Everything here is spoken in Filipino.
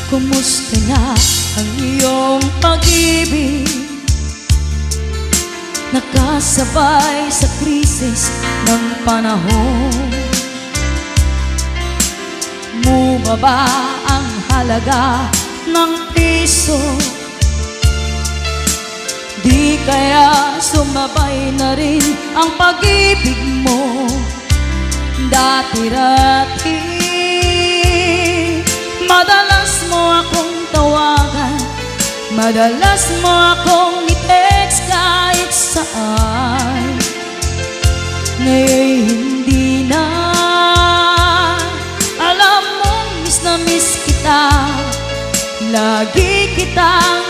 Kumusta na ang iyong pag-ibig? Nakasabay sa krisis ng panahon. Bumaba ang halaga ng piso. Di kaya sumabay na rin ang pag-ibig mo? Dati-dati madalas mo akong tawagan, madalas mo akong i-text kahit saan. Ngayon hindi na. Alam mo, miss na miss kita, lagi kitang